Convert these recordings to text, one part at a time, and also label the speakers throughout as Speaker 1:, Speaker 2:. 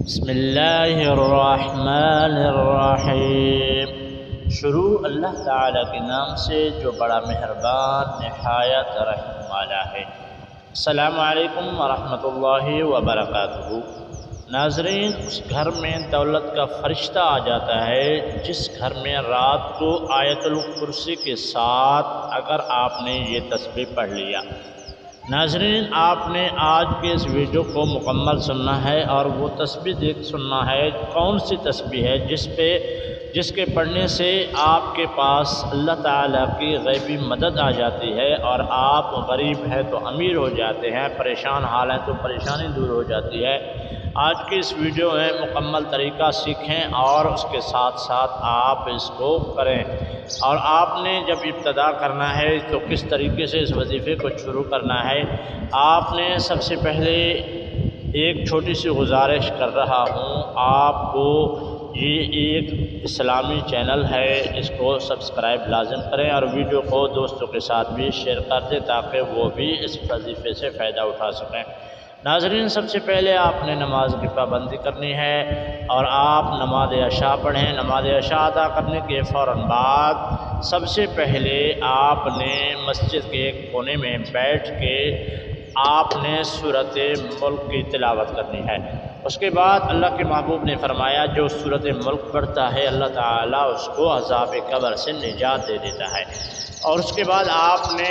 Speaker 1: بسم اللہ الرحمن الرحیم۔ شروع اللہ تعالیٰ کے نام سے جو بڑا مہربان نہایت رحم والا ہے۔ السلام علیکم ورحمۃ اللہ وبرکاتہ۔ ناظرین، اس گھر میں دولت کا فرشتہ آ جاتا ہے جس گھر میں رات کو آیت الکرسی کے ساتھ اگر آپ نے یہ تسبیح پڑھ لیا۔ ناظرین، آپ نے آج کے اس ویڈیو کو مکمل سننا ہے اور وہ تسبیح سننا ہے کون سی تسبیح ہے جس کے پڑھنے سے آپ کے پاس اللہ تعالیٰ کی غیبی مدد آ جاتی ہے اور آپ غریب ہیں تو امیر ہو جاتے ہیں، پریشان حال ہیں تو پریشانی دور ہو جاتی ہے۔ آج کی اس ویڈیو میں مکمل طریقہ سیکھیں اور اس کے ساتھ ساتھ آپ اس کو کریں، اور آپ نے جب ابتدا کرنا ہے تو کس طریقے سے اس وظیفے کو شروع کرنا ہے۔ آپ نے سب سے پہلے ایک چھوٹی سی گزارش کر رہا ہوں، آپ کو یہ ایک اسلامی چینل ہے، اس کو سبسکرائب لازم کریں اور ویڈیو کو دوستوں کے ساتھ بھی شیئر کر دیں تاکہ وہ بھی اس وظیفے سے فائدہ اٹھا سکیں۔ ناظرین، سب سے پہلے آپ نے نماز کی پابندی کرنی ہے اور آپ نماز عشاء پڑھیں۔ نماز عشاء ادا کرنے کے فوراً بعد سب سے پہلے آپ نے مسجد کے ایک کونے میں بیٹھ کے آپ نے سورۃ ملک کی تلاوت کرنی ہے۔ اس کے بعد اللہ کے محبوب نے فرمایا جو سورۃ ملک پڑھتا ہے اللہ تعالیٰ اس کو عذاب قبر سے نجات دے دیتا ہے۔ اور اس کے بعد آپ نے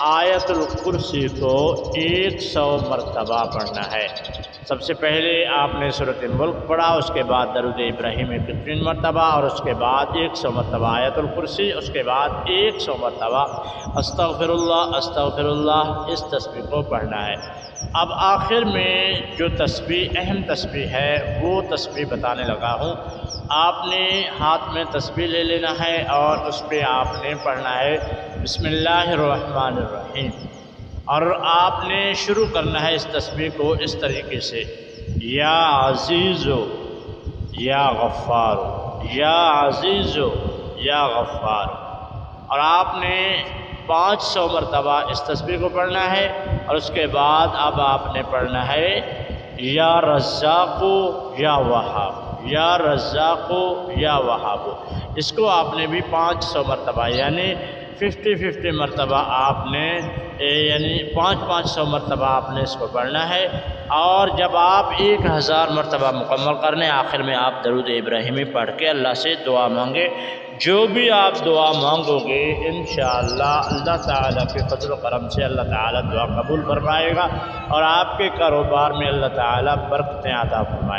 Speaker 1: آیت الکرسی کو 100 مرتبہ پڑھنا ہے۔ سب سے پہلے آپ نے سورۃ ملک پڑھا، اس کے بعد درود ابراہیمی 3 مرتبہ اور اس کے بعد 100 مرتبہ آیت الکرسی، اس کے بعد 100 مرتبہ استغفر اللہ اس تسبیح کو پڑھنا ہے۔ اب آخر میں جو تسبیح اہم تسبیح ہے وہ تسبیح بتانے لگا ہوں۔ آپ نے ہاتھ میں تسبیح لے لینا ہے اور اس پہ آپ نے پڑھنا ہے بسم اللہ الرحمن الرحیم، اور آپ نے شروع کرنا ہے اس تسبیح کو اس طریقے سے، یا عزیزو یا غفار، یا عزیزو یا غفار، اور آپ نے 500 مرتبہ اس تسبیح کو پڑھنا ہے۔ اور اس کے بعد اب آپ نے پڑھنا ہے یا رزاق یا وہاب، یا رزاق یا وہاب، اس کو آپ نے بھی 500 مرتبہ یعنی 50 مرتبہ آپ نے یعنی 500 مرتبہ آپ نے اس کو پڑھنا ہے۔ اور جب آپ 1000 مرتبہ مکمل کرنے آخر میں آپ درود ابراہیمی پڑھ کے اللہ سے دعا مانگے۔ جو بھی آپ دعا مانگو گے انشاءاللہ اللہ تعالیٰ کے فضل و کرم سے اللہ تعالیٰ دعا قبول فرمائے گا اور آپ کے کاروبار میں اللہ تعالیٰ برکتیں عطا فرمائے گا۔